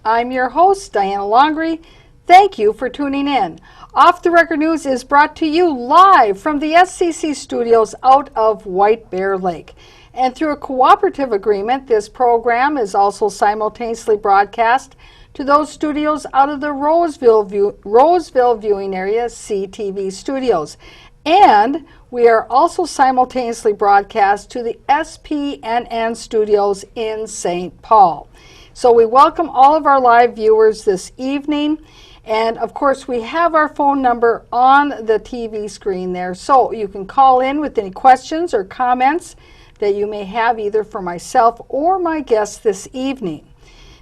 I'm your host, Diana Longry. Thank you for tuning in. Off the Record News is brought to you live from the SCC studios out of White Bear Lake. And through a cooperative agreement, this program is also simultaneously broadcast to those studios out of the Roseville viewing area CTV studios. And we are also simultaneously broadcast to the SPNN studios in St. Paul. So we welcome all of our live viewers this evening. And of course, we have our phone number on the TV screen there. So you can call in with any questions or comments that you may have either for myself or my guests this evening.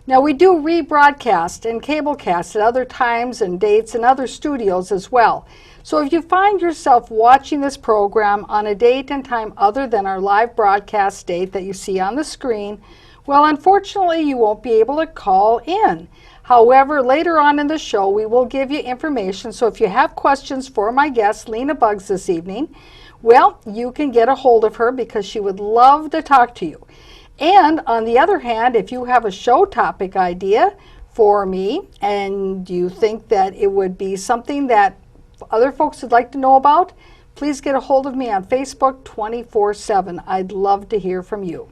Now, we do rebroadcast and cablecast at other times and dates in other studios as well. So if you find yourself watching this program on a date and time other than our live broadcast date that you see on the screen, well, unfortunately, you won't be able to call in. However, later on in the show, we will give you information. So if you have questions for my guest, Lena Buggs, this evening, well, you can get a hold of her because she would love to talk to you. And on the other hand, if you have a show topic idea for me and you think that it would be something that other folks would like to know about, please get a hold of me on Facebook 24/7. I'd love to hear from you.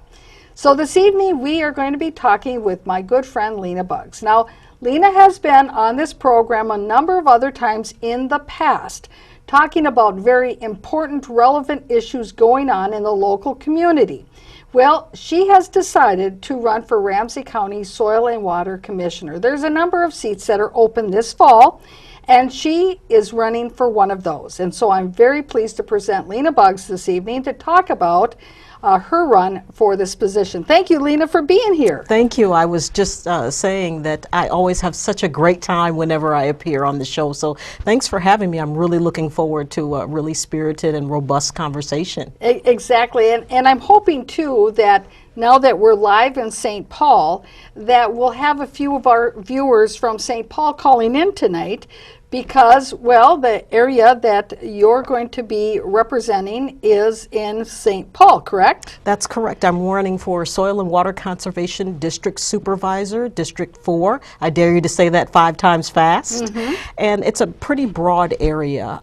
So this evening, we are going to be talking with my good friend, Lena Buggs. Now, Lena has been on this program a number of other times in the past, talking about very important, relevant issues going on in the local community. Well, she has decided to run for Ramsey County Soil and Water Commissioner. There's a number of seats that are open this fall, and she is running for one of those. And so I'm very pleased to present Lena Buggs this evening to talk about her run for this position. Thank you, Lena, for being here. Thank you. I was just saying that I always have such a great time whenever I appear on the show. So thanks for having me. I'm really looking forward to a really spirited and robust conversation. Exactly. And I'm hoping, too, that now that we're live in St. Paul, that we'll have a few of our viewers from St. Paul calling in tonight because, well, the area that you're going to be representing is in St. Paul, correct? That's correct. I'm running for Soil and Water Conservation District Supervisor, District 4. I dare you to say that 5 times fast. Mm-hmm. And it's a pretty broad area.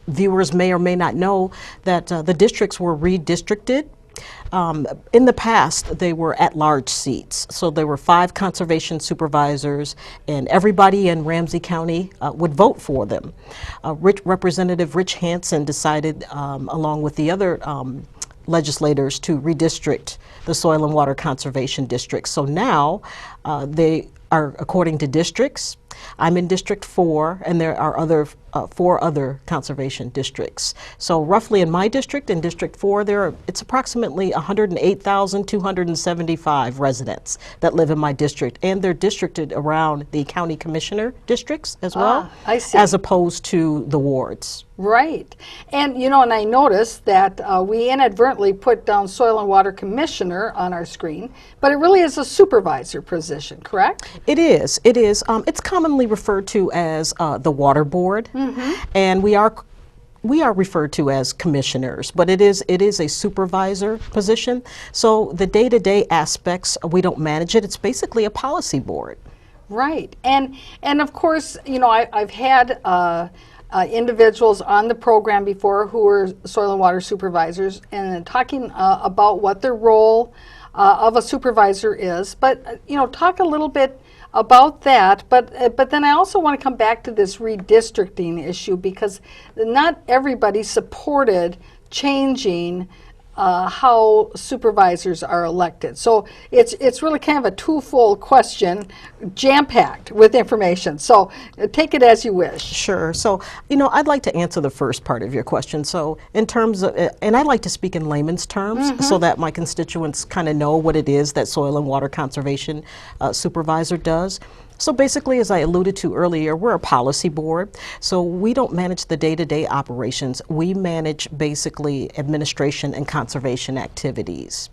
Viewers may or may not know that the districts were redistricted. In the past, they were at-large seats, so there were 5 conservation supervisors, and everybody in Ramsey County would vote for them. Representative Rich Hansen decided, along with the other legislators, to redistrict the Soil and Water Conservation District. So now they are according to districts. I'm in District 4, and there are 4 other conservation districts. So roughly in my district, in District 4, it's approximately 108,275 residents that live in my district, and they're districted around the county commissioner districts as well, I see. As opposed to the wards. Right. And, and I noticed that we inadvertently put down Soil and Water Commissioner on our screen, but it really is a supervisor position, correct? It is. It is. It's commonly referred to as the Water Board, mm-hmm. and we are referred to as commissioners, but it is a supervisor position. So the day-to-day aspects, we don't manage it. It's basically a policy board. Right. And of course, I've had individuals on the program before who were soil and water supervisors and talking about what their role of a supervisor is. But, talk a little bit about that. But then I also want to come back to this redistricting issue because not everybody supported changing how supervisors are elected. So it's really kind of a twofold question, jam-packed with information. So take it as you wish. Sure. So, I'd like to answer the first part of your question. So in terms of, and I like to speak in layman's terms, mm-hmm. so that my constituents kind of know what it is that Soil and Water Conservation Supervisor does. So basically, as I alluded to earlier, we're a policy board, so we don't manage the day-to-day operations. We manage basically administration and conservation activities.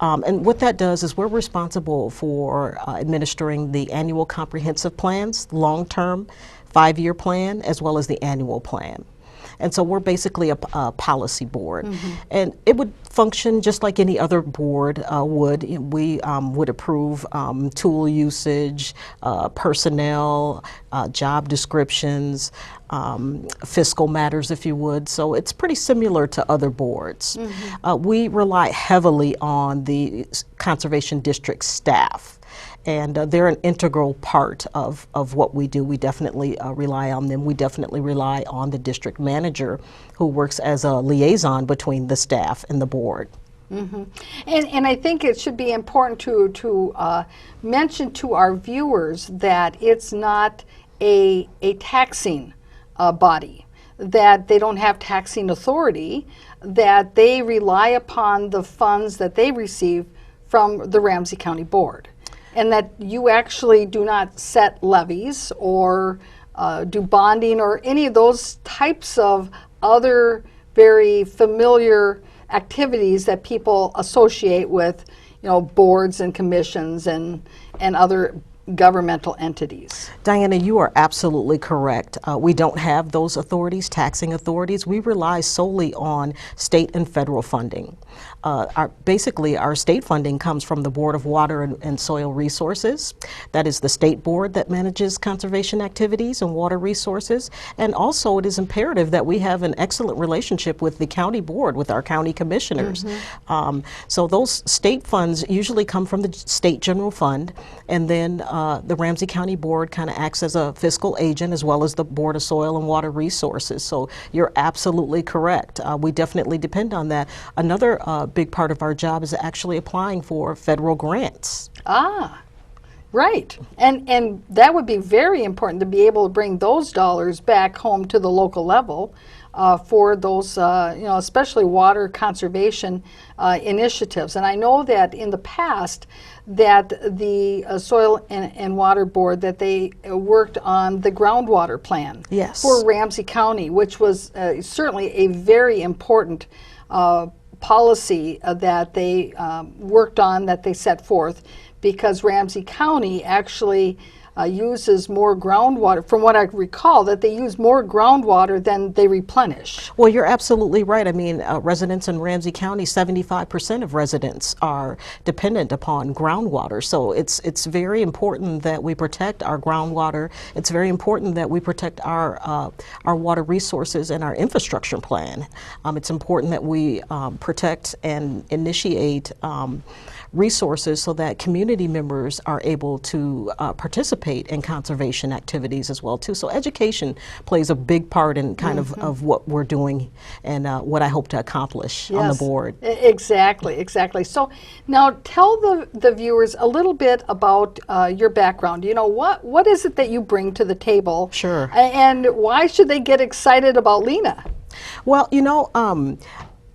And what that does is we're responsible for administering the annual comprehensive plans, long-term 5-year plan, as well as the annual plan. And so we're basically a policy board. And it would function just like any other board would. We would approve tool usage, personnel, job descriptions, fiscal matters, if you would. So it's pretty similar to other boards. We rely heavily on the Conservation District staff. And they're an integral part of what we do. We definitely rely on them. We definitely rely on the district manager, who works as a liaison between the staff and the board. And I think it should be important to mention to our viewers that it's not a taxing body, that they don't have taxing authority, that they rely upon the funds that they receive from the Ramsey County Board, and that you actually do not set levies or do bonding or any of those types of other very familiar activities that people associate with, boards and commissions and other governmental entities. Diana, you are absolutely correct. We don't have those authorities, taxing authorities. We rely solely on state and federal funding. Basically, our state funding comes from the Board of Water and Soil Resources. That is the state board that manages conservation activities and water resources. And also, it is imperative that we have an excellent relationship with the county board, with our county commissioners. So those state funds usually come from the state general fund, and then the Ramsey County Board kind of acts as a fiscal agent, as well as the Board of Soil and Water Resources. So you're absolutely correct. We definitely depend on that. Another big part of our job is actually applying for federal grants. Right. And that would be very important to be able to bring those dollars back home to the local level for those, especially water conservation initiatives. And I know that in the past that the Soil and Water Board, that they worked on the groundwater plan for Ramsey County, which was certainly a very important policy that they worked on, that they set forth, because Ramsey County actually uses more groundwater, from what I recall, that they use more groundwater than they replenish. Well, you're absolutely right. I mean, residents in Ramsey County, 75% of residents are dependent upon groundwater. So it's very important that we protect our groundwater. It's very important that we protect our water resources and our infrastructure plan. It's important that we protect and initiate resources so that community members are able to participate in conservation activities as well too. So education plays a big part in kind of what we're doing and what I hope to accomplish on the board. Exactly. So now tell the viewers a little bit about your background. What is it that you bring to the table? Sure. And why should they get excited about Lena? Well,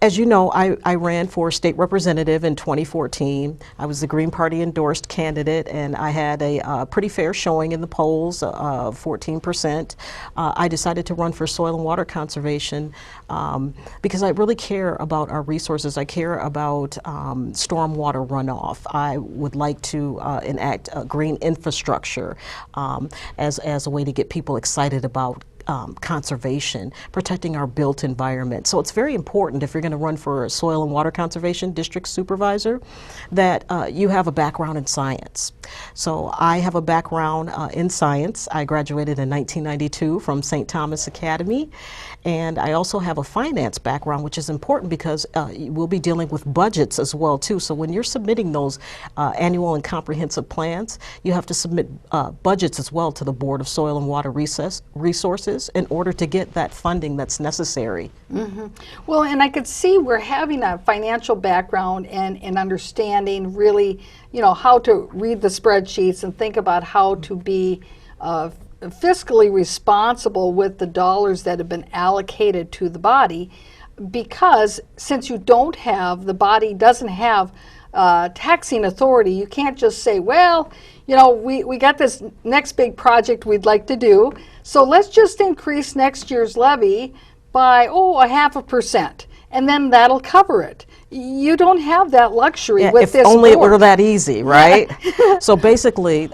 as you know, I ran for state representative in 2014. I was the Green Party endorsed candidate, and I had a pretty fair showing in the polls of 14%. I decided to run for soil and water conservation because I really care about our resources. I care about stormwater runoff. I would like to enact a green infrastructure as a way to get people excited about conservation, protecting our built environment. So it's very important, if you're going to run for a soil and water conservation district supervisor, that you have a background in science. So I have a background in science. I graduated in 1992 from St. Thomas Academy, and I also have a finance background, which is important because we'll be dealing with budgets as well too. So when you're submitting those annual and comprehensive plans, you have to submit budgets as well to the Board of Soil and Water Resources in order to get that funding that's necessary. Well, and I could see we're having a financial background and understanding really, how to read the spreadsheets and think about how to be fiscally responsible with the dollars that have been allocated to the body, because since the body doesn't have taxing authority, you can't just say, well, we got this next big project we'd like to do, so let's just increase next year's levy by 0.5%, and then that'll cover it. You don't have that luxury with if this only it board. were that easy, right? Yeah. So basically,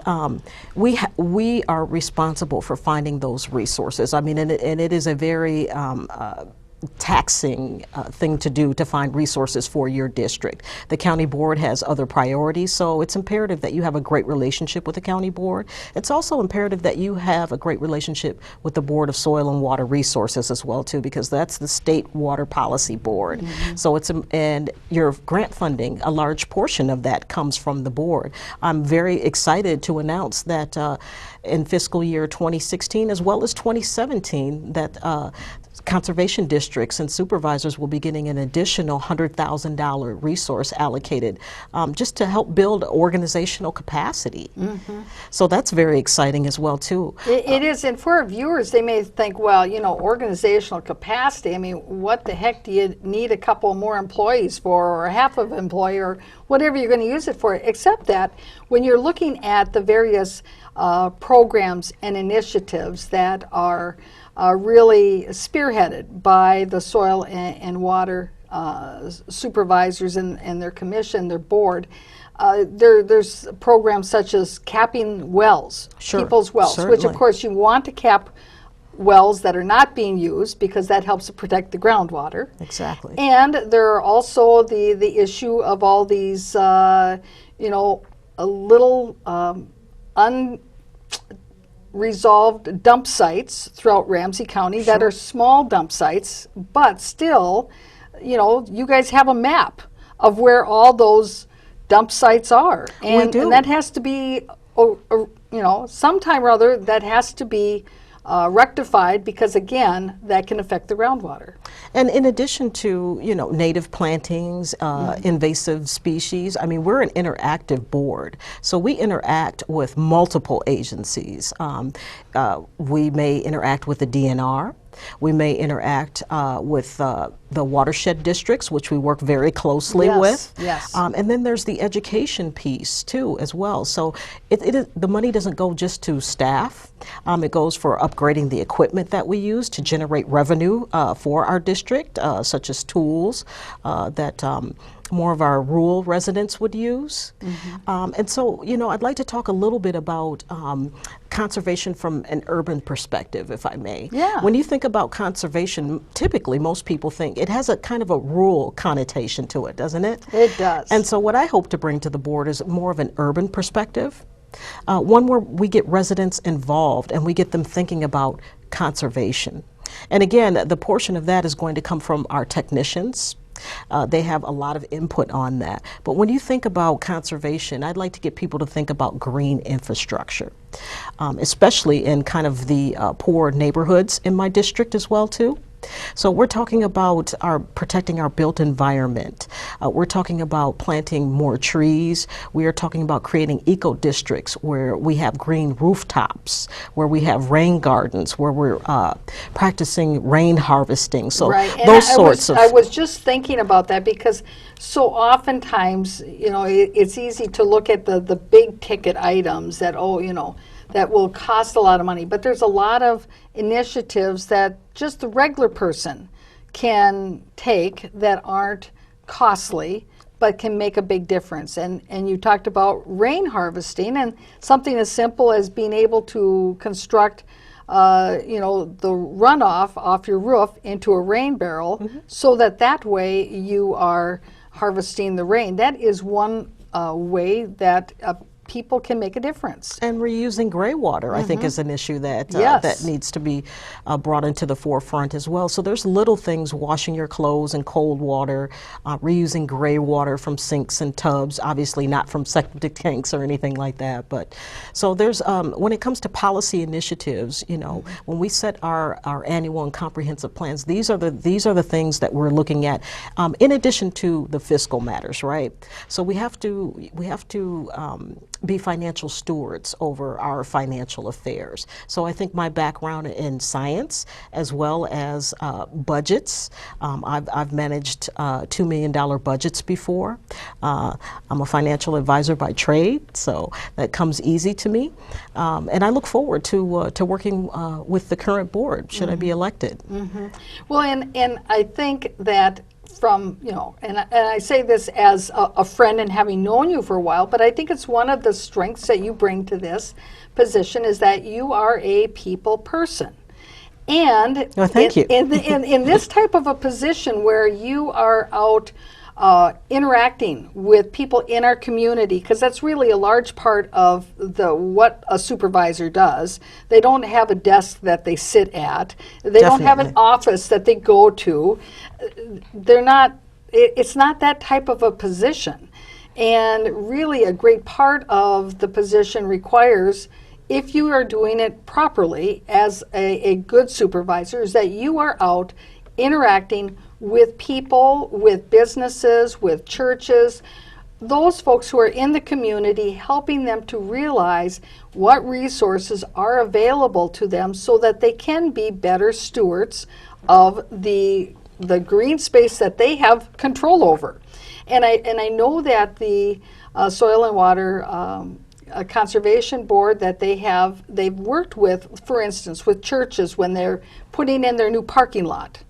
we are responsible for finding those resources. I mean, and it is a very taxing thing to do, to find resources for your district. The county board has other priorities, so it's imperative that you have a great relationship with the county board. It's also imperative that you have a great relationship with the Board of Soil and Water Resources as well too, because that's the state water policy board. So it's and your grant funding, a large portion of that comes from the board. I'm very excited to announce that in fiscal year 2016 as well as 2017 that conservation districts and supervisors will be getting an additional $100,000 resource allocated just to help build organizational capacity. So that's very exciting as well too. It is, and for our viewers, they may think, well, you know, organizational capacity, I mean, what the heck do you need a couple more employees for, or half of an employee, or whatever you're going to use it for, except that when you're looking at the various programs and initiatives that are really spearheaded by the soil and water supervisors and their commission, their board. There's programs such as capping wells, people's wells, which of course you want to cap wells that are not being used because that helps to protect the groundwater. Exactly. And there are also the issue of all these, you know, a little unresolved dump sites throughout Ramsey County that are small dump sites, but still, you know, you guys have a map of where all those dump sites are. And that has to be, you know, sometime or other that has to be rectified, because again, that can affect the groundwater. And in addition to, you know, native plantings, invasive species, I mean, we're an interactive board. So we interact with multiple agencies. We may interact with the DNR. We may interact with the watershed districts, which we work very closely with. Yes. And then there's the education piece too, as well. So the money doesn't go just to staff. It goes for upgrading the equipment that we use to generate revenue for our district, such as tools that more of our rural residents would use. And so, you know, I'd like to talk a little bit about conservation from an urban perspective, if I may. Yeah. When you think about conservation, typically most people think it has a kind of a rural connotation to it, doesn't it? It does. And so what I hope to bring to the board is more of an urban perspective, one where we get residents involved and we get them thinking about conservation. And again, the portion of that is going to come from our technicians. They have a lot of input on that. But when you think about conservation, I'd like to get people to think about green infrastructure, especially in kind of the poor neighborhoods in my district as well too. So we're talking about protecting our built environment. We're talking about planting more trees. We are talking about creating eco districts where we have green rooftops, where we have rain gardens, where we're practicing rain harvesting. So those sorts of. I was just thinking about that, because so oftentimes, you know, it's easy to look at the big ticket items that, oh, you know, that will cost a lot of money. But there's a lot of initiatives that just the regular person can take that aren't costly, but can make a big difference. And you talked about rain harvesting, and something as simple as being able to construct you know, the runoff off your roof into a rain barrel, so that way you are harvesting the rain. That is one way that people can make a difference. And reusing gray water, I think, is an issue that that needs to be brought into the forefront as well. So there's little things: washing your clothes in cold water, reusing gray water from sinks and tubs, obviously not from septic tanks or anything like that. But so there's, when it comes to policy initiatives, you know, when we set our annual and comprehensive plans, these are the things that we're looking at, in addition to the fiscal matters, right? So we have to be financial stewards over our financial affairs. So I think my background in science, as well as budgets, I've managed $2 million budgets before. I'm a financial advisor by trade, so that comes easy to me. And I look forward to working with the current board, should I be elected. Well, and I think that from, and I say this as a friend and having known you for a while, but I think it's one of the strengths that you bring to this position is that you are a people person. And well, thank you. In this type of a position where you are out interacting with people in our community, because that's really a large part of what a supervisor does. They don't have a desk that they sit at. They don't have an office that they go to. It's not that type of a position. And really a great part of the position requires, if you are doing it properly as a good supervisor, is that you are out interacting with people, with businesses, with churches, those folks who are in the community, helping them to realize what resources are available to them so that they can be better stewards of the green space that they have control over. And I know that the Soil and Water Conservation Board that they've worked with, for instance, with churches when they're putting in their new parking lot,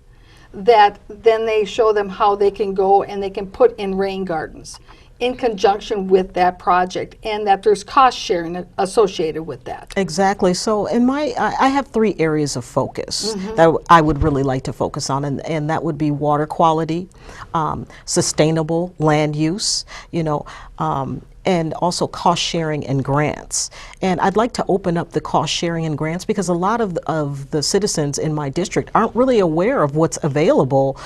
that then they show them how they can go and they can put in rain gardens in conjunction with that project, and that there's cost sharing associated with that. Exactly. So I have 3 areas of focus that I would really like to focus on, and that would be water quality, sustainable land use, and also cost sharing and grants. And I'd like to open up the cost sharing and grants because a lot of the citizens in my district aren't really aware of what's available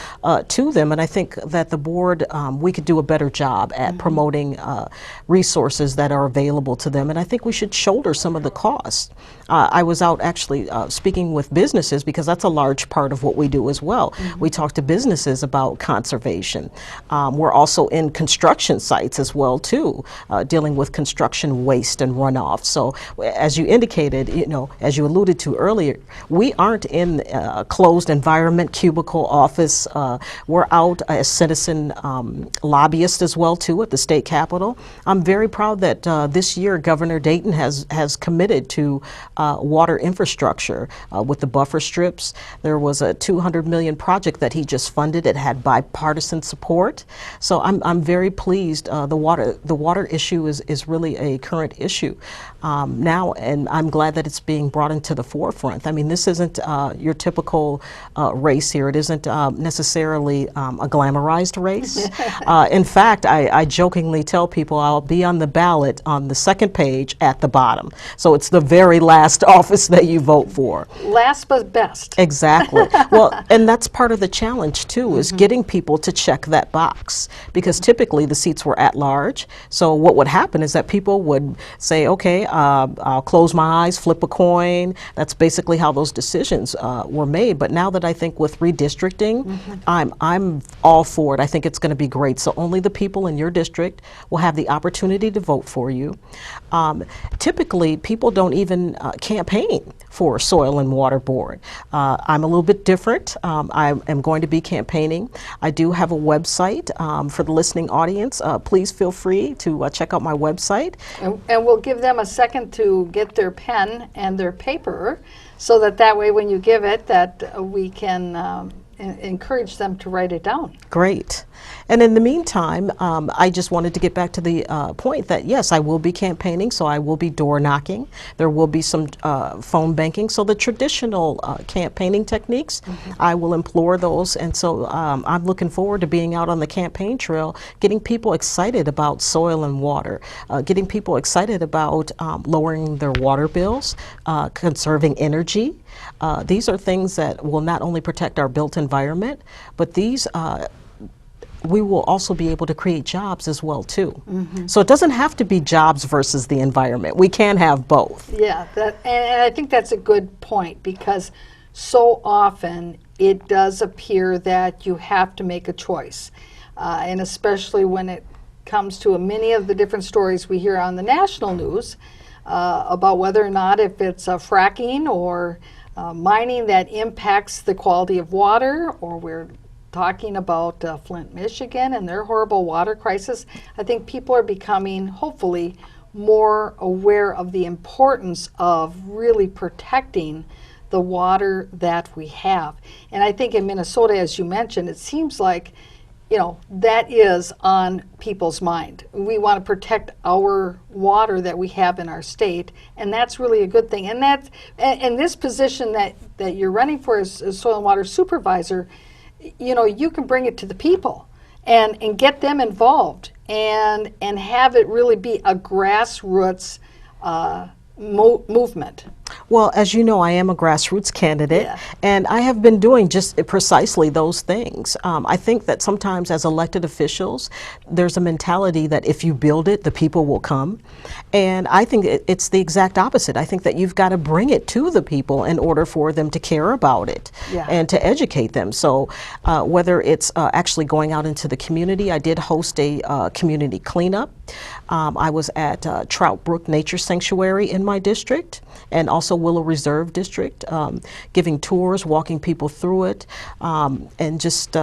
to them. And I think that the board, we could do a better job at promoting resources that are available to them. And I think we should shoulder some of the costs. I was out actually speaking with businesses because that's a large part of what we do as well. We talk to businesses about conservation. We're also in construction sites as well too, dealing with construction waste and runoff. So as you indicated, as you alluded to earlier, we aren't in a closed environment, cubicle office. We're out as citizen lobbyists as well too at the state capitol. I'm very proud that this year Governor Dayton has committed to water infrastructure with the buffer strips. There was a $200 million project that he just funded. It had bipartisan support. So I'm very pleased. The water issue is really a current issue now, and I'm glad that it's being brought into the forefront. I mean, this isn't your typical race here. It isn't necessarily a glamorized race. In fact, I jokingly tell people I'll be on the ballot on the second page at the bottom. So it's the very last office that you vote for. Last but best. Exactly. Well, and that's part of the challenge too, is getting people to check that box, because typically the seats were at large. So what would happen is that people would say, okay, I'll close my eyes, flip a coin. That's basically how those decisions were made. But now that I think with redistricting, I'm all for it. I think it's going to be great. So only the people in your district will have the opportunity to vote for you. Typically, people don't even campaign for Soil and Water Board. I'm a little bit different. I am going to be campaigning. I do have a website for the listening audience. Please feel free to check out my website. And we'll give them a second to get their pen and their paper, so that way when you give it, that we can encourage them to write it down. Great. And in the meantime, I just wanted to get back to the point that, yes, I will be campaigning, so I will be door knocking. There will be some phone banking. So the traditional campaigning techniques, I will implore those. And so I'm looking forward to being out on the campaign trail, getting people excited about soil and water, getting people excited about lowering their water bills, conserving energy. These are things that will not only protect our built environment, but these we will also be able to create jobs as well too. So it doesn't have to be jobs versus the environment. We can have both. Yeah, and I think that's a good point, because so often it does appear that you have to make a choice, and especially when it comes to many of the different stories we hear on the national news about whether or not if it's fracking or mining that impacts the quality of water, or we're talking about Flint, Michigan and their horrible water crisis. I think people are becoming, hopefully, more aware of the importance of really protecting the water that we have. And I think in Minnesota, as you mentioned, it seems like that is on people's mind. We want to protect our water that we have in our state, and that's really a good thing. And this position that you're running for as soil and water supervisor, you can bring it to the people and get them involved and have it really be a grassroots movement. Well, as you know, I am a grassroots candidate, Yeah. and I have been doing just precisely those things. I think that sometimes as elected officials, there's a mentality that if you build it, the people will come. And I think it's the exact opposite. I think that you've got to bring it to the people in order for them to care about it Yeah. and to educate them. So whether it's actually going out into the community, I did host a community cleanup. I was at Trout Brook Nature Sanctuary in my district, and also Willow Reserve District, giving tours, walking people through it, and just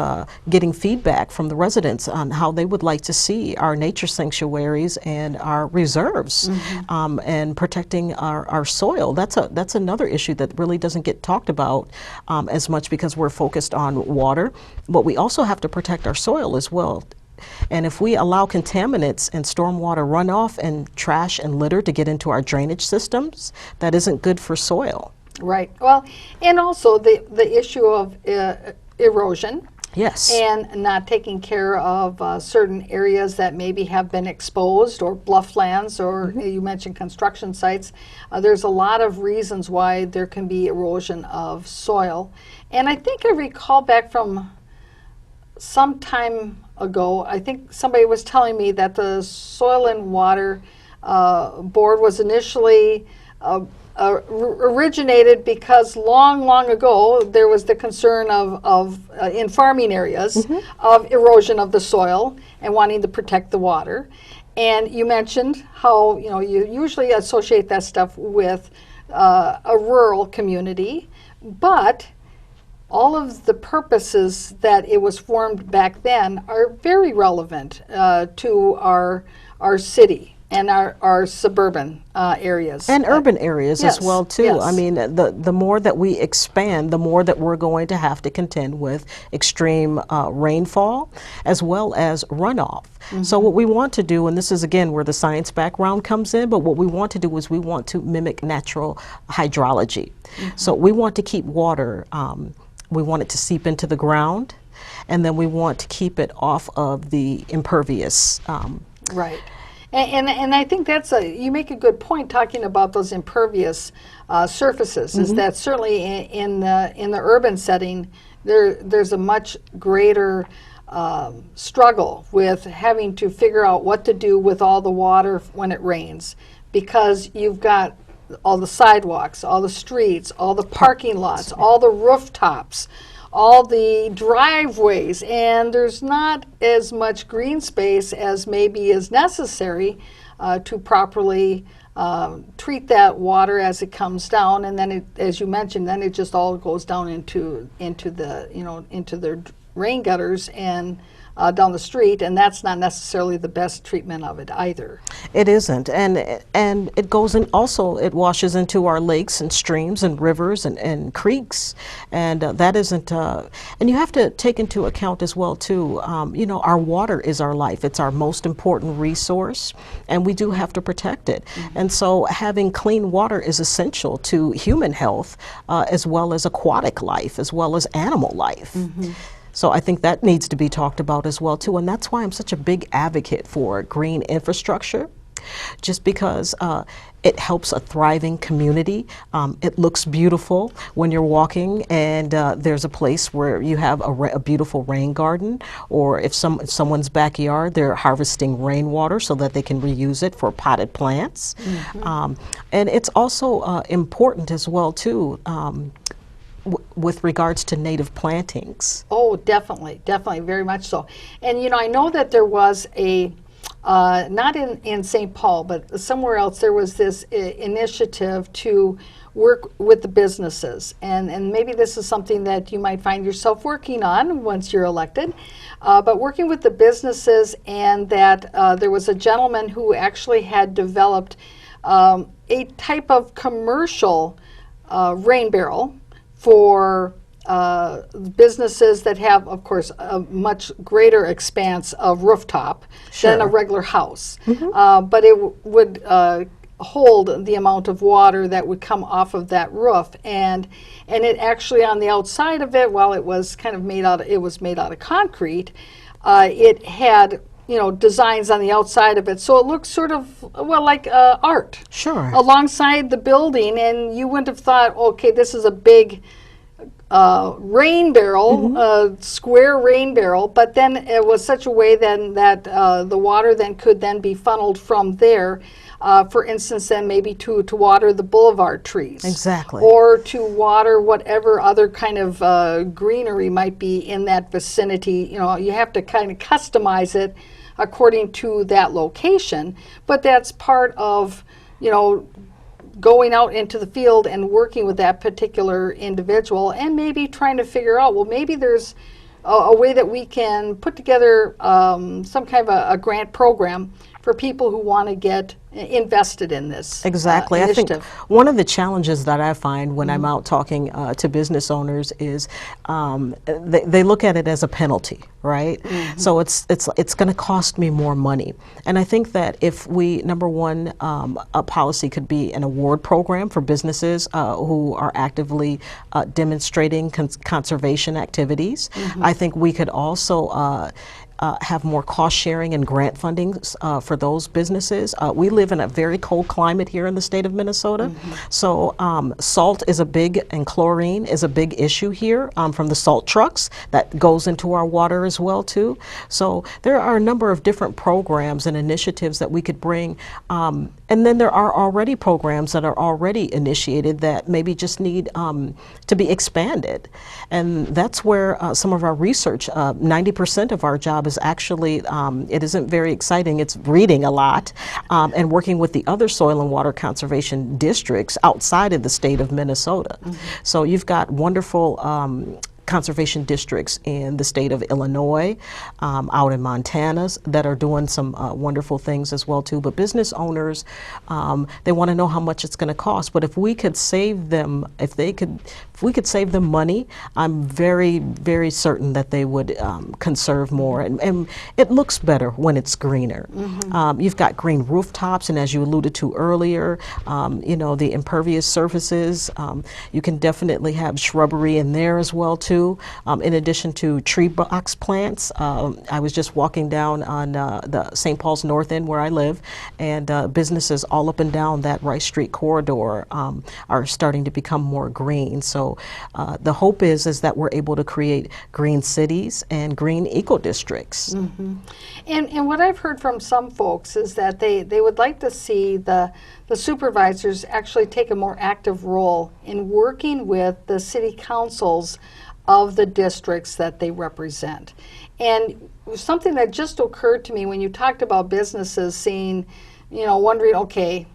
getting feedback from the residents on how they would like to see our nature sanctuaries and our reserves, and protecting our soil. That's another issue that really doesn't get talked about as much because we're focused on water, but we also have to protect our soil as well. And if we allow contaminants and stormwater runoff and trash and litter to get into our drainage systems, that isn't good for soil. Right. Well, and also the issue of erosion. Yes. And not taking care of certain areas that maybe have been exposed, or blufflands, or you mentioned construction sites. There's a lot of reasons why there can be erosion of soil. And I think I recall back from some time ago, I think somebody was telling me that the Soil and Water Board was initially originated because long ago there was the concern of in farming areas of erosion of the soil and wanting to protect the water. And you mentioned how you usually associate that stuff with a rural community, but all of the purposes that it was formed back then are very relevant to our city and our suburban areas. And urban areas Yes, as well, too. yes. I mean, the more that we expand, the more that we're going to have to contend with extreme rainfall as well as runoff. So what we want to do, and this is again where the science background comes in, but what we want to do is we want to mimic natural hydrology. So we want to keep water, we want it to seep into the ground, and then we want to keep it off of the impervious. Right. And I think you make a good point talking about those impervious surfaces. Is that certainly in the urban setting, there's a much greater struggle with having to figure out what to do with all the water when it rains, because you've got all the sidewalks, all the streets, all the parking lots, all the rooftops, all the driveways, and there's not as much green space as maybe is necessary to properly treat that water as it comes down. And then, as you mentioned, then it just all goes down into the rain gutters and down the street, and that's not necessarily the best treatment of it either. It isn't, and it goes in also, it washes into our lakes and streams and rivers and creeks, and that isn't, and you have to take into account as well too, our water is our life. It's our most important resource, and we do have to protect it. And so having clean water is essential to human health, as well as aquatic life, as well as animal life. So I think that needs to be talked about as well too, and that's why I'm such a big advocate for green infrastructure, just because it helps a thriving community. It looks beautiful when you're walking and there's a place where you have a beautiful rain garden, or if someone's backyard, they're harvesting rainwater so that they can reuse it for potted plants. And it's also important as well too, with regards to native plantings. Oh, definitely, very much so. And I know that there was a, not in St. Paul, but somewhere else, there was this initiative to work with the businesses. And maybe this is something that you might find yourself working on once you're elected, but working with the businesses, and that there was a gentleman who actually had developed a type of commercial rain barrel for businesses that have, of course, a much greater expanse of rooftop than a Sure. regular house. But it would hold the amount of water that would come off of that roof, and it actually on the outside of it, while it was kind of made out, it was made out of concrete. It had designs on the outside of it, so it looked sort of like art. Sure. Alongside the building, and you wouldn't have thought, okay, this is a big rain barrel, square rain barrel, but then it was such a way then that the water then could then be funneled from there, for instance, then maybe to water the boulevard trees. Exactly. Or to water whatever other kind of greenery might be in that vicinity. You have to kind of customize it according to that location, but that's part of, going out into the field and working with that particular individual, and maybe trying to figure out, well, maybe there's a way that we can put together some kind of a grant program for people who want to get invested in this Exactly. I think initiative. one of the challenges that I find when I'm out talking to business owners is they look at it as a penalty, right? So it's going to cost me more money. And I think that if we, number one, a policy could be an award program for businesses who are actively demonstrating conservation activities. I think we could also have more cost sharing and grant funding for those businesses. We live in a very cold climate here in the state of Minnesota. So salt is a big, and chlorine is a big issue here from the salt trucks that goes into our water as well too. So there are a number of different programs and initiatives that we could bring. And then there are already programs that are already initiated that maybe just need to be expanded. And that's where some of our research, 90% of our job is actually, it isn't very exciting, it's reading a lot and working with the other soil and water conservation districts outside of the state of Minnesota. So you've got wonderful conservation districts in the state of Illinois, out in Montana, that are doing some wonderful things as well too. But business owners, they want to know how much it's going to cost. But if we could save them, if we could save them money, I'm very, very certain that they would conserve more. And it looks better when it's greener. You've got green rooftops, and as you alluded to earlier, the impervious surfaces. You can definitely have shrubbery in there as well too. In addition to tree box plants, I was just walking down on the St. Paul's North End where I live, and businesses all up and down that Rice Street corridor are starting to become more green. So the hope is that we're able to create green cities and green eco districts. And what I've heard from some folks is that they would like to see the supervisors actually take a more active role in working with the city councils of the districts that they represent. And something that just occurred to me when you talked about businesses seeing, wondering, okay,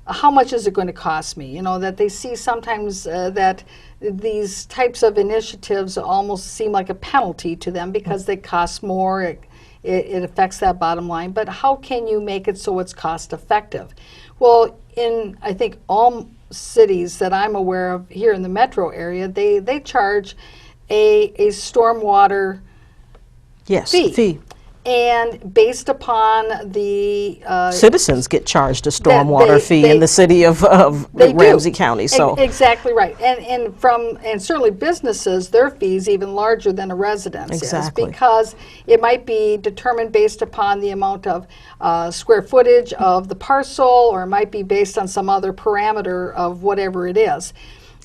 how much is it going to cost me? That they see sometimes that these types of initiatives almost seem like a penalty to them because they cost more. It affects that bottom line. But how can you make it so it's cost effective? Well, in I think all cities that I'm aware of here in the metro area, they charge a stormwater fee. And based upon the citizens get charged a stormwater fee in the city of Ramsey County. So exactly right, and certainly businesses, their fees even larger than a residence is, because it might be determined based upon the amount of square footage of the parcel, or it might be based on some other parameter of whatever it is.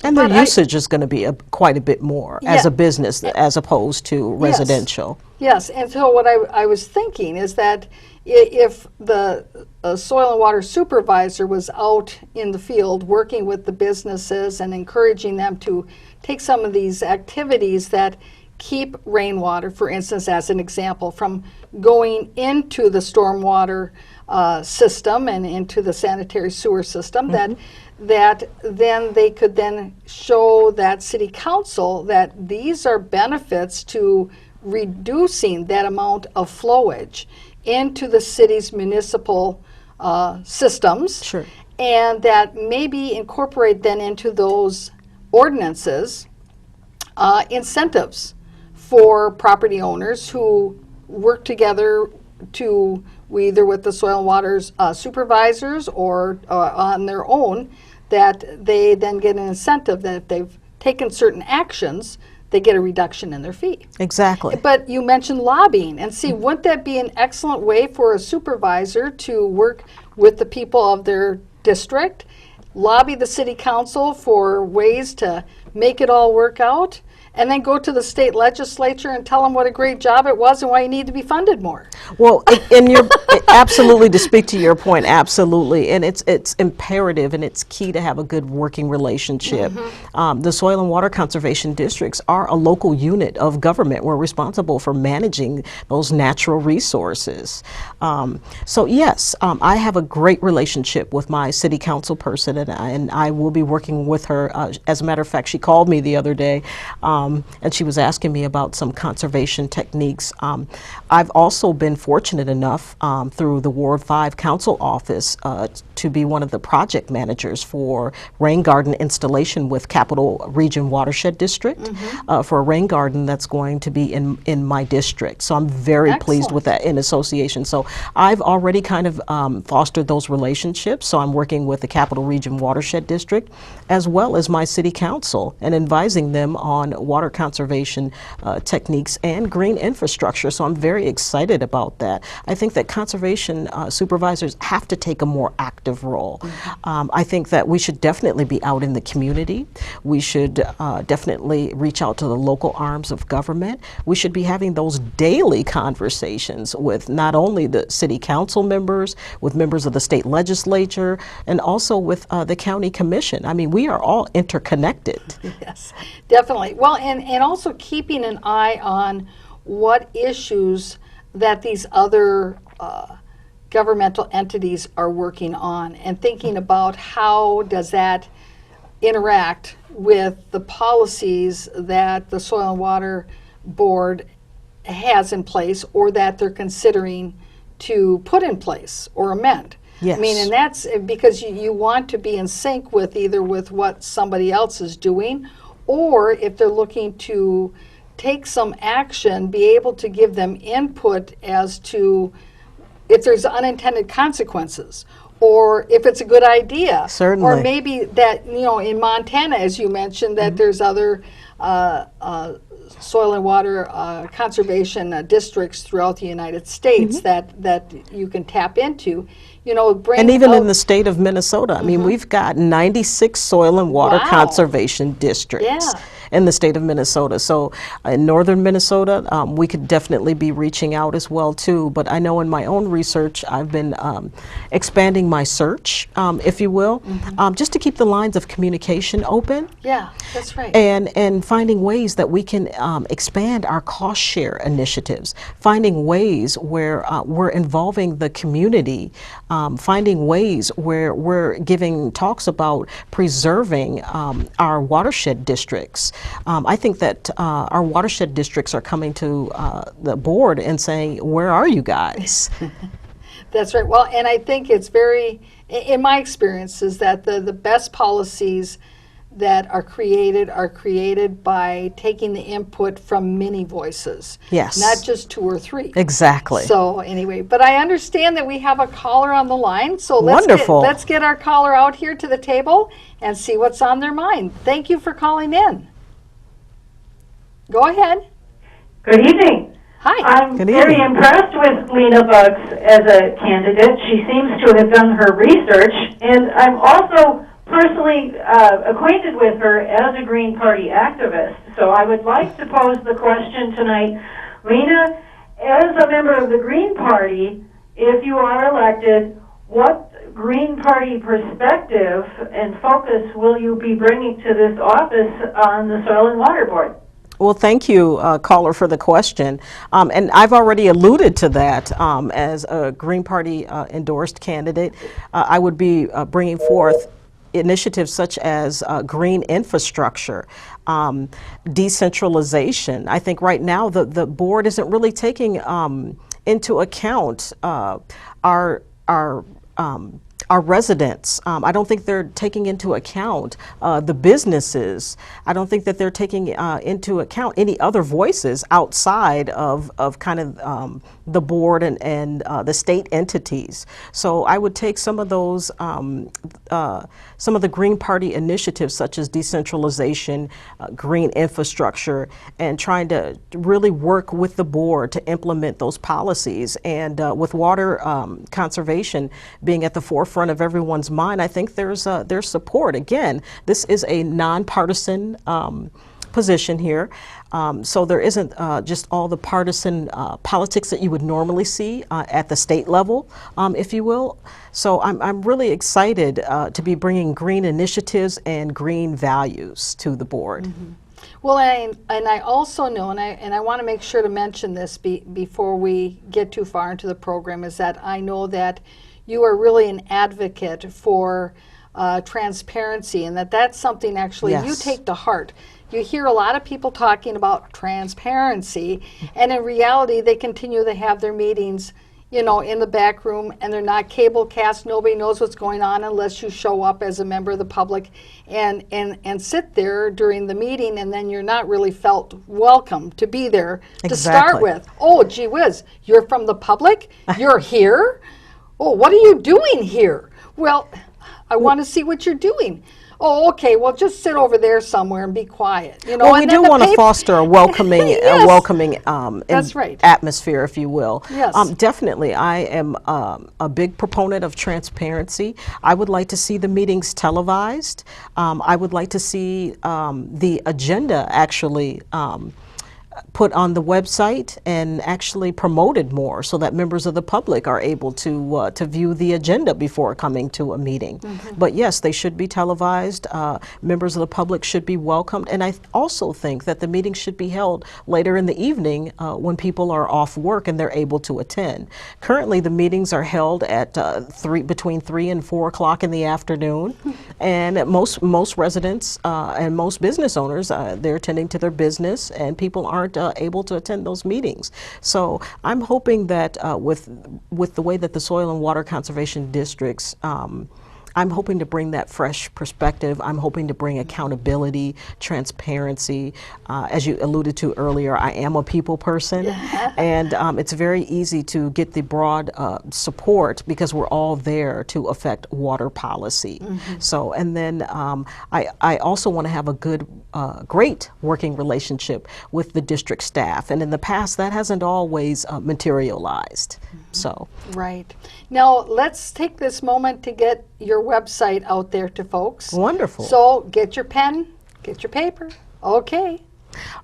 And their usage is going to be quite a bit more as a business as opposed to residential. Yes, and so what I was thinking is that if the soil and water supervisor was out in the field working with the businesses and encouraging them to take some of these activities that keep rainwater, for instance, as an example, from going into the stormwater system and into the sanitary sewer system, that then they could then show that city council that these are benefits to reducing that amount of flowage into the city's municipal systems. Sure. And that maybe incorporate then into those ordinances incentives for property owners who work together to either with the soil and water supervisors or on their own, that they then get an incentive that if they've taken certain actions, they get a reduction in their fee. Exactly. But you mentioned lobbying, and see, wouldn't that be an excellent way for a supervisor to work with the people of their district, lobby the city council for ways to make it all work out, and then go to the state legislature and tell them what a great job it was and why you need to be funded more? Well, absolutely, to speak to your point, absolutely, and it's imperative and it's key to have a good working relationship. The soil and water conservation districts are a local unit of government. We're responsible for managing those natural resources. So yes, I have a great relationship with my city council person, and I will be working with her. As a matter of fact, she called me the other day, and she was asking me about some conservation techniques. I've also been fortunate enough through the Ward 5 Council Office to be one of the project managers for rain garden installation with Capital Region Watershed District for a rain garden that's going to be in my district. So I'm very pleased with that in association. So I've already kind of fostered those relationships. So I'm working with the Capital Region Watershed District as well as my city council and advising them on water conservation techniques and green infrastructure. So I'm very excited about that. I think that conservation supervisors have to take a more active role. I think that we should definitely be out in the community. We should definitely reach out to the local arms of government. We should be having those daily conversations with not only the city council members, with members of the state legislature, and also with the county commission. I mean, we are all interconnected. Yes, definitely. Well, and also keeping an eye on what issues that these other governmental entities are working on, and thinking about how does that interact with the policies that the Soil and Water Board has in place or that they're considering to put in place or amend. Yes. I mean, and that's because you want to be in sync with either with what somebody else is doing, or if they're looking to take some action, be able to give them input as to if there's unintended consequences, or if it's a good idea. Certainly. Or maybe that, you know, in Montana, as you mentioned, that there's other soil and water conservation districts throughout the United States that you can tap into. You know, and even in the state of Minnesota, I mean, we've got 96 soil and water conservation districts in the state of Minnesota. So in northern Minnesota, we could definitely be reaching out as well too. But I know in my own research, I've been expanding my search, if you will, just to keep the lines of communication open. Yeah, that's right. And finding ways that we can expand our cost share initiatives, finding ways where we're involving the community, finding ways where we're giving talks about preserving our watershed districts. I think that our watershed districts are coming to the board and saying, where are you guys? That's right. Well, and I think it's very, in my experience, is that the best policies that are created by taking the input from many voices. Yes. Not just 2 or 3. Exactly. So anyway, but I understand that we have a caller on the line. So Wonderful. let's get our caller out here to the table and see what's on their mind. Thank you for calling in. Go ahead. Good evening. Hi. I'm very impressed with Lena Buggs as a candidate. She seems to have done her research, and I'm also personally acquainted with her as a Green Party activist. So I would like to pose the question tonight. Lena, as a member of the Green Party, if you are elected, what Green Party perspective and focus will you be bringing to this office on the Soil and Water Board? Well, thank you, caller, for the question. And I've already alluded to that. As a Green Party endorsed candidate, I would be bringing forth initiatives such as green infrastructure, decentralization. I think right now the board isn't really taking into account our our residents. I don't think they're taking into account the businesses. I don't think that they're taking into account any other voices outside of kind of the board and the state entities. So I would take some of those, some of the Green Party initiatives such as decentralization, green infrastructure, and trying to really work with the board to implement those policies. And with water conservation being at the forefront of everyone's mind, I think there's support. Again, this is a nonpartisan position here. So there isn't just all the partisan politics that you would normally see at the state level, if you will. So I'm really excited to be bringing green initiatives and green values to the board. Mm-hmm. Well, and I also know, and I want to make sure to mention this before we get too far into the program, is that I know that you are really an advocate for transparency, and that's something actually you take to heart. You hear a lot of people talking about transparency, and in reality, they continue to have their meetings, you know, in the back room, and they're not cable cast. Nobody knows what's going on unless you show up as a member of the public and sit there during the meeting, and then you're not really felt welcome to be there to start with. Oh, gee whiz, you're from the public? You're here? Oh, what are you doing here? Well, I want to see what you're doing. Oh, okay. Well, just sit over there somewhere and be quiet. You know, well, we do want to foster a welcoming, yes, a welcoming that's right. atmosphere, if you will. Yes. Definitely, I am a big proponent of transparency. I would like to see the meetings televised. I would like to see the agenda actually put on the website and actually promoted more so that members of the public are able to view the agenda before coming to a meeting. Mm-hmm. But yes, they should be televised. Members of the public should be welcomed. And I also think that the meetings should be held later in the evening when people are off work and they're able to attend. Currently, the meetings are held at between 3 and 4 o'clock in the afternoon. And most residents and most business owners, they're attending to their business, and people aren't able to attend those meetings. So I'm hoping that with the way that the soil and water conservation districts, I'm hoping to bring that fresh perspective. I'm hoping to bring accountability, transparency. As you alluded to earlier, I am a people person, and it's very easy to get the broad support because we're all there to affect water policy. Mm-hmm. So, and then I also want to have a good, great working relationship with the district staff, and in the past that hasn't always materialized. Mm-hmm. So, right. Now let's take this moment to get your website out there to folks. Wonderful. So get your pen, get your paper. Okay.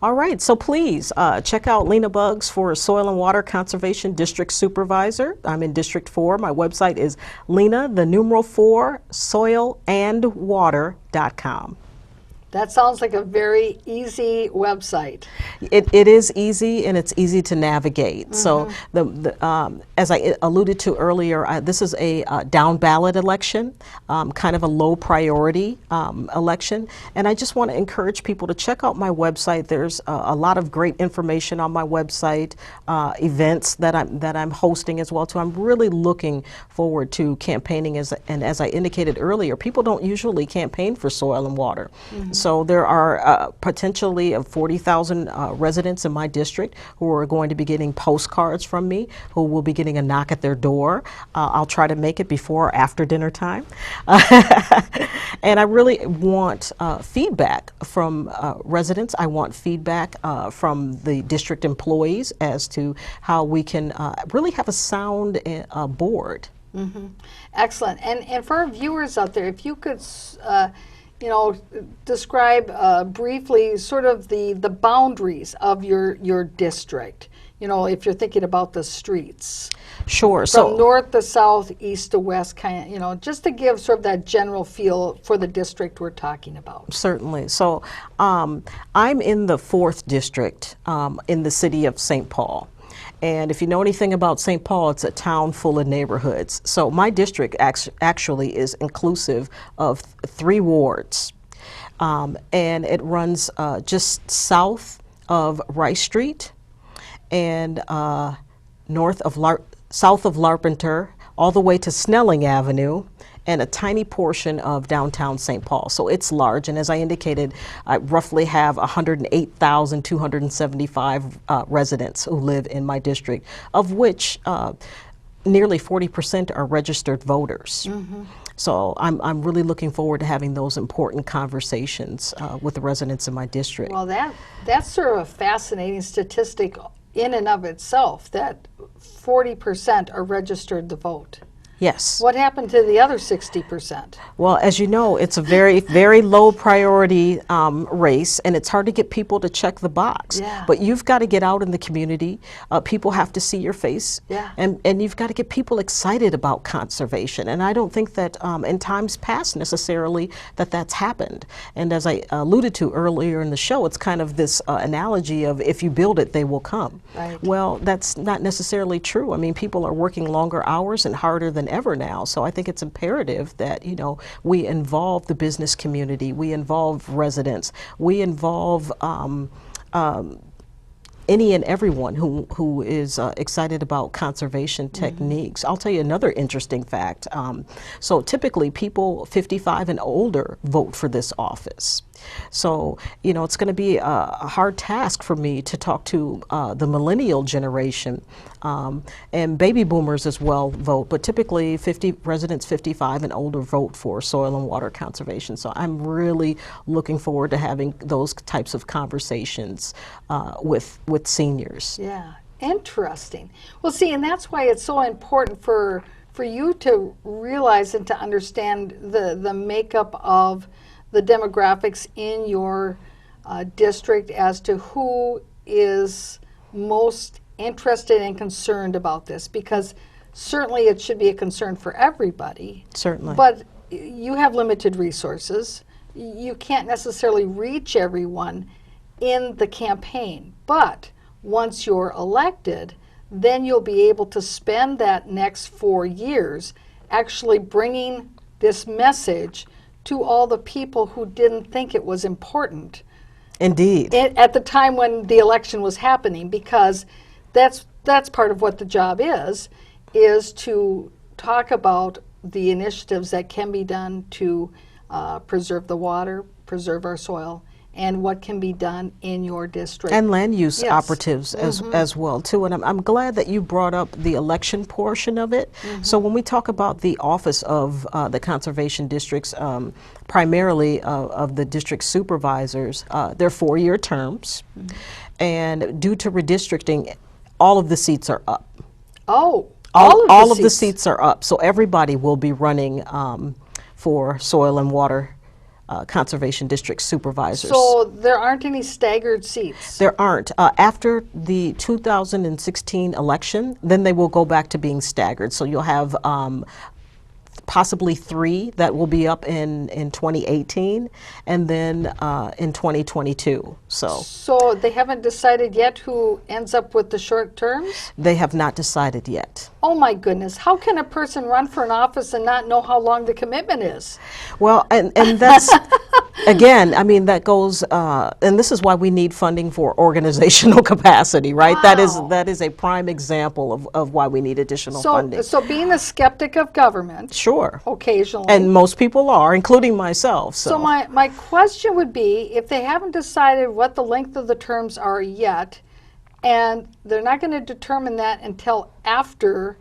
All right, so please check out Lena Buggs for Soil and Water Conservation District Supervisor. I'm in District 4. My website is Lena4 soilandwater.com. That sounds like a very easy website. It is easy, and it's easy to navigate. Mm-hmm. So as I alluded to earlier, this is a down ballot election, kind of a low priority election. And I just want to encourage people to check out my website. There's a lot of great information on my website, events that I'm hosting as well too. I'm really looking forward to campaigning, and as I indicated earlier, people don't usually campaign for soil and water. Mm-hmm. So there are potentially 40,000 residents in my district who are going to be getting postcards from me, who will be getting a knock at their door. I'll try to make it before or after dinner time. And I really want feedback from residents. I want feedback from the district employees as to how we can really have a sound board. Mm-hmm. Excellent. And for our viewers out there, if you could describe briefly sort of the boundaries of your district, if you're thinking about the streets. Sure. From north to south, east to west, kind of, just to give sort of that general feel for the district we're talking about. Certainly. So I'm in the 4th district in the city of St. Paul. And if you know anything about St. Paul, it's a town full of neighborhoods. So my district actually is inclusive of 3 wards. And it runs just south of Rice Street and south of Larpenteur, all the way to Snelling Avenue, and a tiny portion of downtown St. Paul. So it's large, and as I indicated, I roughly have 108,275 residents who live in my district, of which nearly 40% are registered voters. So I'm really looking forward to having those important conversations with the residents in my district. Well, that's sort of a fascinating statistic in and of itself, that 40% are registered to vote. Yes. What happened to the other 60%? Well, as you know, it's a very, very low priority race, and it's hard to get people to check the box. Yeah. But you've got to get out in the community. People have to see your face. Yeah. And you've got to get people excited about conservation. And I don't think that in times past necessarily that's happened. And as I alluded to earlier in the show, it's kind of this analogy of if you build it, they will come. Right. Well, that's not necessarily true. I mean, people are working longer hours and harder than ever now. So I think it's imperative that, you know, we involve the business community, we involve residents, we involve any and everyone who is excited about conservation techniques. I'll tell you another interesting fact. So typically people 55 and older vote for this office. So, you know, it's going to be a hard task for me to talk to the millennial generation, and baby boomers as well vote, but typically residents 55 and older vote for soil and water conservation. So I'm really looking forward to having those types of conversations with seniors. Yeah, interesting. Well, see, and that's why it's so important for you to realize and to understand the makeup of the demographics in your district as to who is most interested and concerned about this, because certainly it should be a concern for everybody. Certainly. But you have limited resources. You can't necessarily reach everyone in the campaign. But once you're elected, then you'll be able to spend that next 4 years actually bringing this message to all the people who didn't think it was important. Indeed. At the time when the election was happening, because that's part of what the job is to talk about the initiatives that can be done to preserve the water, preserve our soil, and what can be done in your district. And land use Yes. operatives as well too. And I'm glad that you brought up the election portion of it. So when we talk about the office of the conservation districts, primarily of the district supervisors, they're 4-year terms. And due to redistricting, all of the seats are up. Oh, All of the seats are up. So everybody will be running for soil and water conservation district supervisors. So there aren't any staggered seats? There aren't. After the 2016 election, then they will go back to being staggered. So you'll have possibly 3 that will be up in 2018, and then in 2022. So they haven't decided yet who ends up with the short terms? They have not decided yet. Oh my goodness, how can a person run for an office and not know how long the commitment is? Well, and that's, again, I mean, that goes, and this is why we need funding for organizational capacity, right? Wow. That is a prime example of why we need additional funding. So being a skeptic of government, Sure. occasionally. And most people are, including myself. So my question would be, if they haven't decided what the length of the terms are yet, and they're not going to determine that until after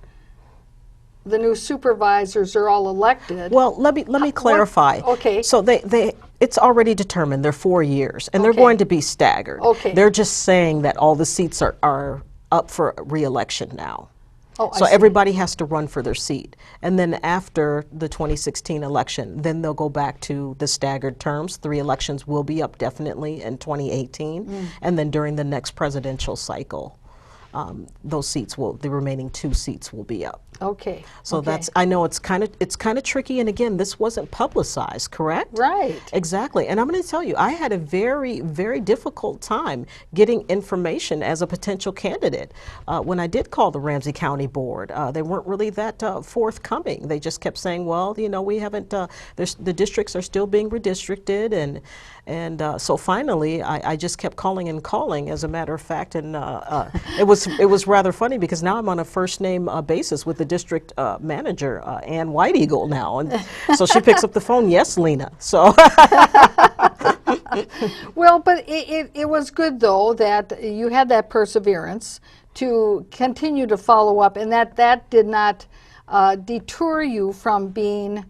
the new supervisors are all elected. Well, let me clarify. Okay. So it's already determined. They're 4 years, and they're Okay. going to be staggered. Okay. They're just saying that all the seats are up for re-election now. Oh, I So see. everybody has to run for their seat. And then after the 2016 election, then they'll go back to the staggered terms. 3 elections will be up definitely in 2018. And then during the next presidential cycle, the remaining 2 seats will be up. Okay. So okay. I know it's kind of tricky, and again, this wasn't publicized, correct? Right. Exactly. And I'm going to tell you, I had a very, very difficult time getting information as a potential candidate. When I did call the Ramsey County Board, they weren't really that forthcoming. They just kept saying, well, you know, we haven't, the districts are still being redistricted, And so finally, I just kept calling and calling, as a matter of fact, and it was rather funny because now I'm on a first name basis with the district manager, Ann White Eagle now, and so she picks up the phone. Yes, Lena. So. Well, but it was good, though, that you had that perseverance to continue to follow up, and that did not deter you from being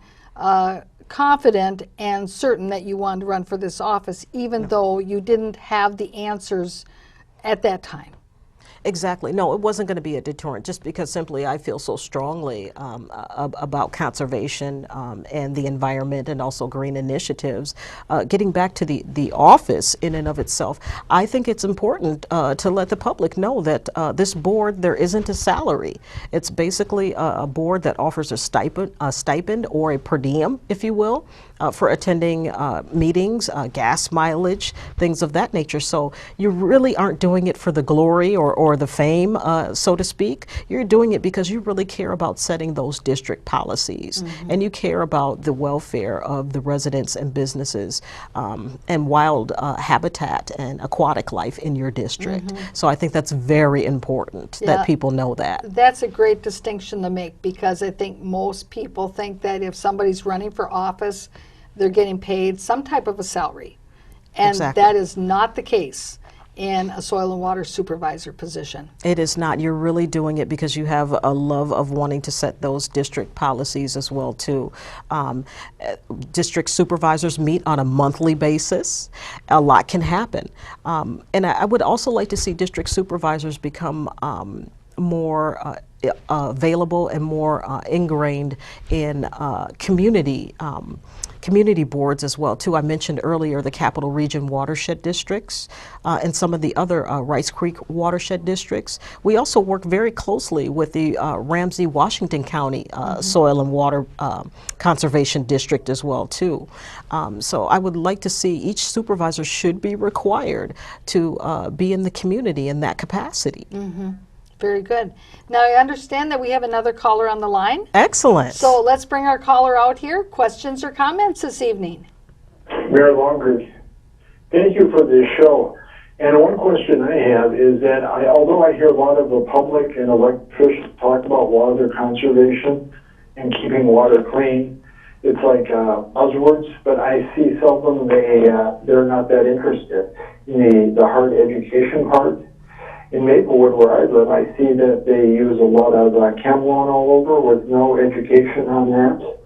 confident and certain that you wanted to run for this office, even though you didn't have the answers at that time. Exactly. No, it wasn't going to be a deterrent, just because simply I feel so strongly about conservation and the environment and also green initiatives. Getting back to the office in and of itself, I think it's important to let the public know that this board, there isn't a salary. It's basically a board that offers a stipend or a per diem, if you will, for attending meetings, gas mileage, things of that nature. So you really aren't doing it for the glory or the fame, so to speak. You're doing it because you really care about setting those district policies, and you care about the welfare of the residents and businesses and wild habitat and aquatic life in your district. So I think that's very important that people know that. That's a great distinction to make, because I think most people think that if somebody's running for office, they're getting paid some type of a salary. And Exactly. that is not the case in a soil and water supervisor position. It is not. You're really doing it because you have a love of wanting to set those district policies as well too. District supervisors meet on a monthly basis. A lot can happen. And I would also like to see district supervisors become more available and more ingrained in community boards as well too. I mentioned earlier the Capital Region watershed districts and some of the other Rice Creek watershed districts. We also work very closely with the Ramsey Washington County Soil and Water Conservation District as well too. So I would like to see each supervisor should be required to be in the community in that capacity. Very good. Now I understand that we have another caller on the line. Excellent. So let's bring our caller out here. Questions or comments this evening? Mayor Longridge, thank you for this show. And one question I have is that although I hear a lot of the public and elected officials talk about water conservation and keeping water clean, it's like buzzwords, but I see seldom they're not that interested in the hard education part. In Maplewood, where I live, I see that they use a lot of chem lawn all over with no education on that.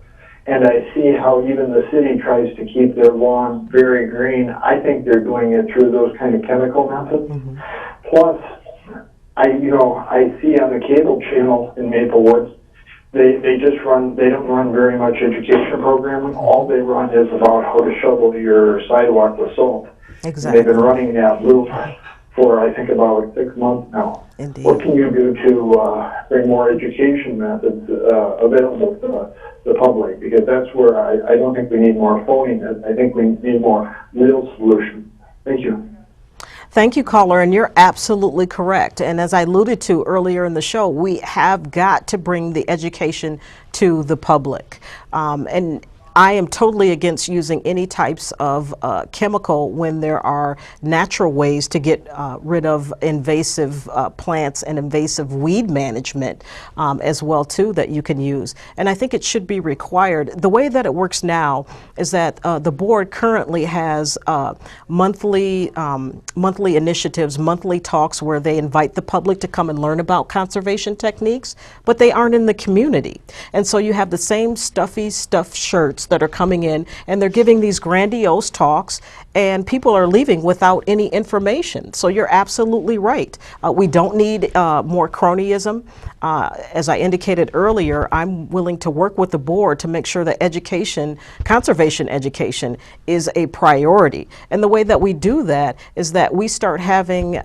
And I see how even the city tries to keep their lawn very green. I think they're doing it through those kind of chemical methods. Plus, I see on the cable channel in Maplewood, they don't run very much education programming. All they run is about how to shovel your sidewalk with salt. Exactly. They've been running that loop for, I think, about 6 months now. Indeed. What can you do to bring more education methods available to the public? Because that's where I don't think we need more phoniness. I think we need more real solutions. Thank you. Thank you, caller, and you're absolutely correct. And as I alluded to earlier in the show, we have got to bring the education to the public. And I am totally against using any types of chemical when there are natural ways to get rid of invasive plants and invasive weed management as well too that you can use. And I think it should be required. The way that it works now is that the board currently has monthly initiatives, monthly talks where they invite the public to come and learn about conservation techniques, but they aren't in the community. And so you have the same stuffy stuffed shirts that are coming in, and they're giving these grandiose talks, and people are leaving without any information. So you're absolutely right. We don't need more cronyism. As I indicated earlier, I'm willing to work with the board to make sure that education, conservation education, is a priority. And the way that we do that is that we start having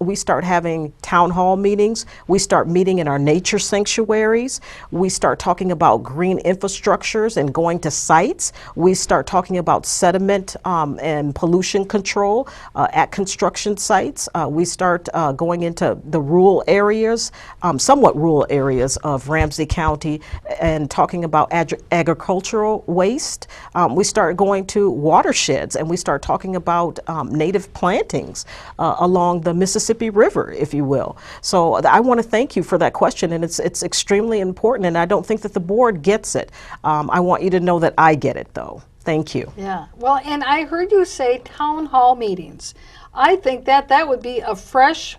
we start having town hall meetings. We start meeting in our nature sanctuaries. We start talking about green infrastructures and going to sites. We start talking about sediment and pollution control at construction sites. We start going into the rural areas, somewhat rural areas of Ramsey County, and talking about agricultural waste. We start going to watersheds, and we start talking about native plantings along the Mississippi River, if you will. So I want to thank you for that question, and it's extremely important, and I don't think that the board gets it. I want you to know that I get it, though. Thank you. Yeah, well, and I heard you say town hall meetings. I think that that would be a fresh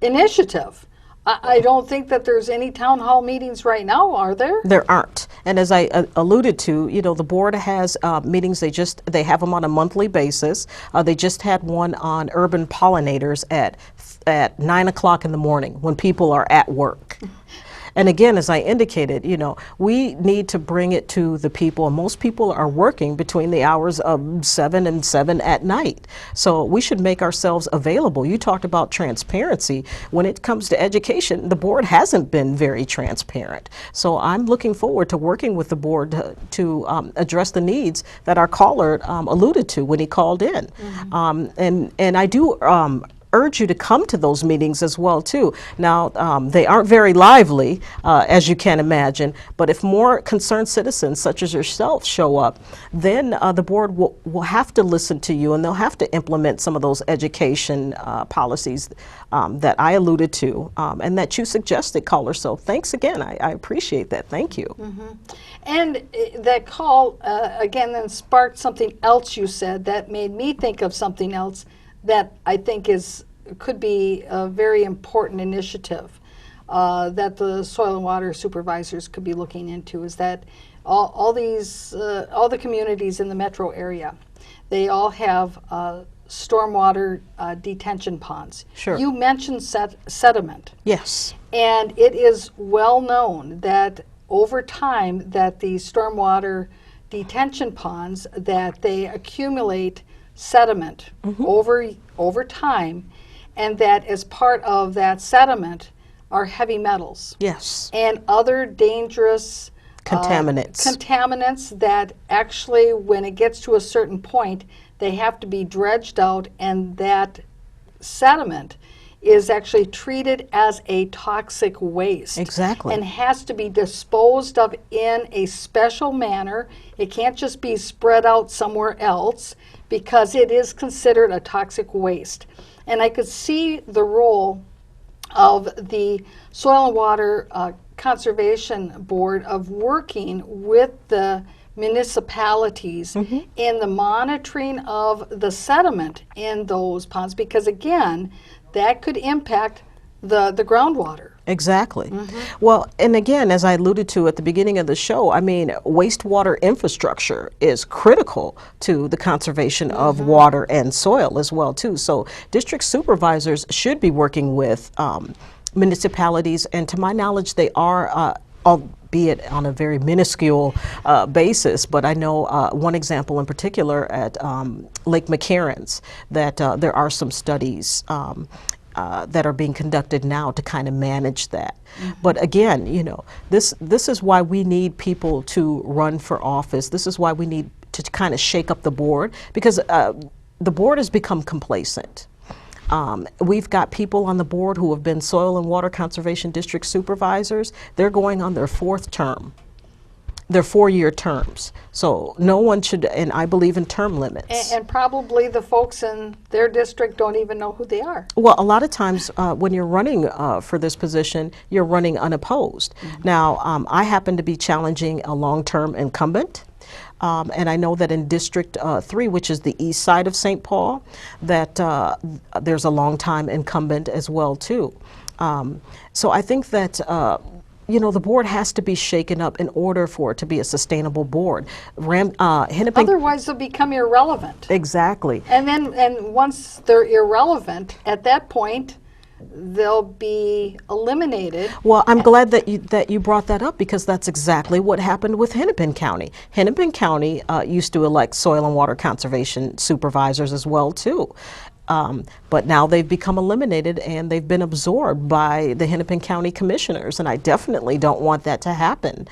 initiative. I don't think that there's any town hall meetings right now, are there? There aren't. And as I alluded to, you know, the board has meetings. They have them on a monthly basis. They just had one on urban pollinators at 9 o'clock in the morning when people are at work. And again, as I indicated, you know, we need to bring it to the people. And most people are working between the hours of 7 and 7 at night. So we should make ourselves available. You talked about transparency. When it comes to education, the board hasn't been very transparent. So I'm looking forward to working with the board to address the needs that our caller alluded to when he called in. And I do urge you to come to those meetings as well too. Now, they aren't very lively, as you can imagine, but if more concerned citizens such as yourself show up, then the board will have to listen to you, and they'll have to implement some of those education policies that I alluded to and that you suggested, caller. So thanks again. I appreciate that. Thank you. And that call, again, then sparked something else you said that made me think of something else that I think could be a very important initiative that the soil and water supervisors could be looking into, is that all the communities in the metro area, they all have stormwater detention ponds. Sure. You mentioned sediment. Yes. And it is well known that over time that the stormwater detention ponds, that they accumulate sediment over time, and that as part of that sediment are heavy metals. Yes. And other dangerous contaminants that actually, when it gets to a certain point, they have to be dredged out, and that sediment is actually treated as a toxic waste. Exactly. And has to be disposed of in a special manner. It can't just be spread out somewhere else, because it is considered a toxic waste. And I could see the role of the Soil and Water Conservation Board of working with the municipalities in the monitoring of the sediment in those ponds, because again, that could impact the groundwater. Exactly. Well, and again, as I alluded to at the beginning of the show, I mean, wastewater infrastructure is critical to the conservation of water and soil as well, too. So district supervisors should be working with municipalities, and to my knowledge, they are, albeit on a very minuscule basis, but I know one example in particular at Lake McCarran's, that there are some studies that are being conducted now to kind of manage that. But again, you know, this is why we need people to run for office. This is why we need to kind of shake up the board, because the board has become complacent. We've got people on the board who have been Soil and Water Conservation District supervisors. They're going on their 4th term. They're 4-year terms. So no one should, and I believe in term limits. And probably the folks in their district don't even know who they are. Well, a lot of times when you're running for this position, you're running unopposed. Now, I happen to be challenging a long-term incumbent. And I know that in District 3, which is the east side of St. Paul, that there's a long-time incumbent as well, too. So I think that you know, the board has to be shaken up in order for it to be a sustainable board. Hennepin, otherwise they'll become irrelevant. Exactly. And once they're irrelevant, at that point, they'll be eliminated. Well, I'm glad that you brought that up, because that's exactly what happened with Hennepin County. Hennepin County used to elect soil and water conservation supervisors as well, too. But now they've become eliminated and they've been absorbed by the Hennepin County Commissioners, and I definitely don't want that to happen.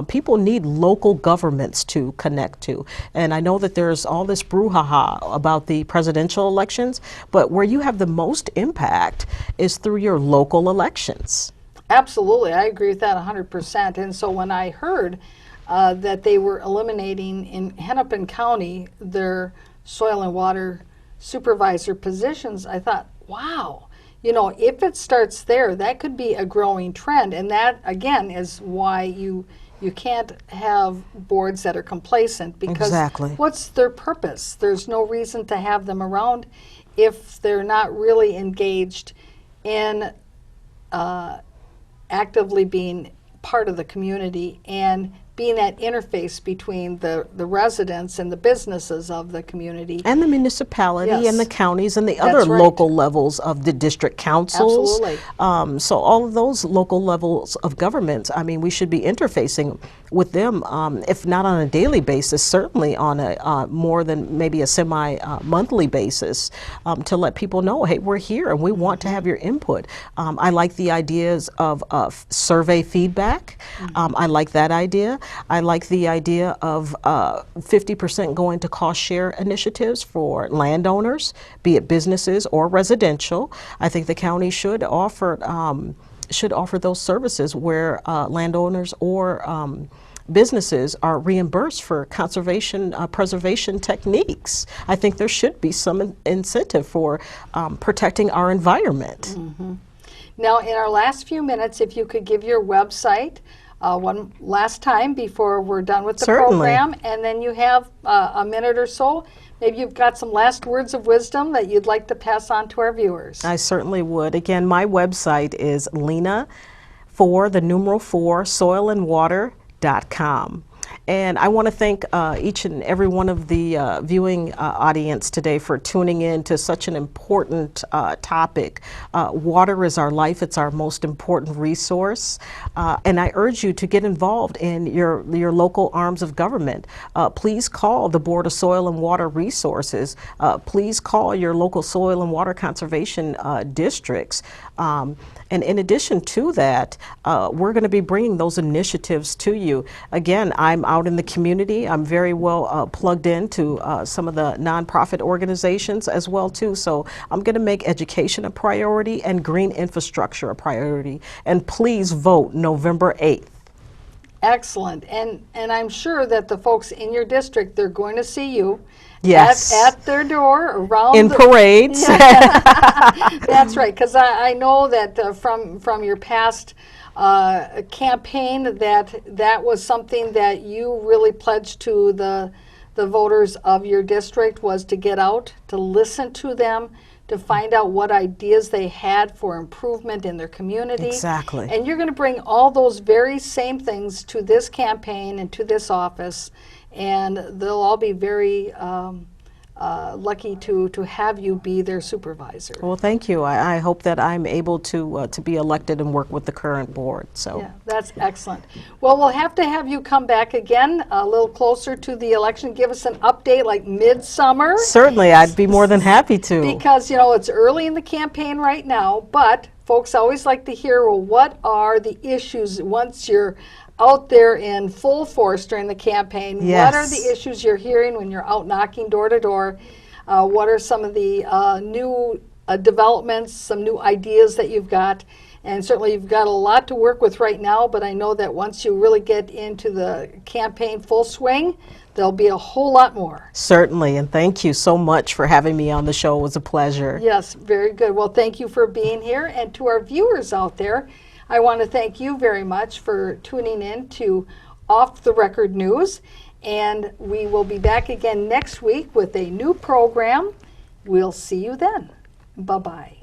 People need local governments to connect to, and I know that there's all this brouhaha about the presidential elections, but where you have the most impact is through your local elections. Absolutely, I agree with that 100%. And so when I heard that they were eliminating in Hennepin County their soil and water supervisor positions, I thought, wow, you know, if it starts there, that could be a growing trend. And that, again, is why you can't have boards that are complacent, because Exactly. what's their purpose? There's no reason to have them around if they're not really engaged in actively being part of the community and being that interface between the residents and the businesses of the community. And the municipality Yes. and the counties and the other That's right. local levels of the district councils. Absolutely. So all of those local levels of government, I mean, we should be interfacing with them, if not on a daily basis, certainly on a more than maybe a semi-monthly basis, to let people know, hey, we're here and we want to have your input. I like the ideas of survey feedback. I like that idea. I like the idea of 50% going to cost share initiatives for landowners, be it businesses or residential. I think the county should offer those services where landowners or businesses are reimbursed for conservation preservation techniques. I think there should be some incentive for protecting our environment. Now, in our last few minutes, if you could give your website one last time before we're done with the Certainly. program, and then you have a minute or so. Maybe you've got some last words of wisdom that you'd like to pass on to our viewers. I certainly would. Again, my website is Lena, 4 soilandwater.com. And I want to thank each and every one of the viewing audience today for tuning in to such an important topic. Water is our life. It's our most important resource. And I urge you to get involved in your local arms of government. Please call the Board of Soil and Water Resources. Please call your local soil and water conservation districts. And in addition to that, we're going to be bringing those initiatives to you. Again, I'm out in the community. I'm very well plugged into some of the nonprofit organizations as well too. So I'm going to make education a priority and green infrastructure a priority. And please vote November 8th. Excellent. And I'm sure that the folks in your district, they're going to see you. Yes. At their door, around in parades. That's right, because I know that from your past campaign that was something that you really pledged to the voters of your district, was to get out, to listen to them, to find out what ideas they had for improvement in their community. Exactly. And you're going to bring all those very same things to this campaign and to this office, and they'll all be very lucky to have you be their supervisor. Well, thank you. I hope that I'm able to be elected and work with the current board. So. Yeah, that's excellent. Well, we'll have to have you come back again a little closer to the election. Give us an update like midsummer. Certainly, I'd be more than happy to. Because, you know, it's early in the campaign right now, but folks always like to hear, well, what are the issues once you're out there in full force during the campaign? Yes. What are the issues you're hearing when you're out knocking door to door? What are some of the new developments, some new ideas that you've got? And certainly you've got a lot to work with right now, but I know that once you really get into the campaign full swing, there'll be a whole lot more. Certainly, and thank you so much for having me on the show. It was a pleasure. Yes, very good. Well, thank you for being here. And to our viewers out there, I want to thank you very much for tuning in to Off the Record News. And we will be back again next week with a new program. We'll see you then. Bye-bye.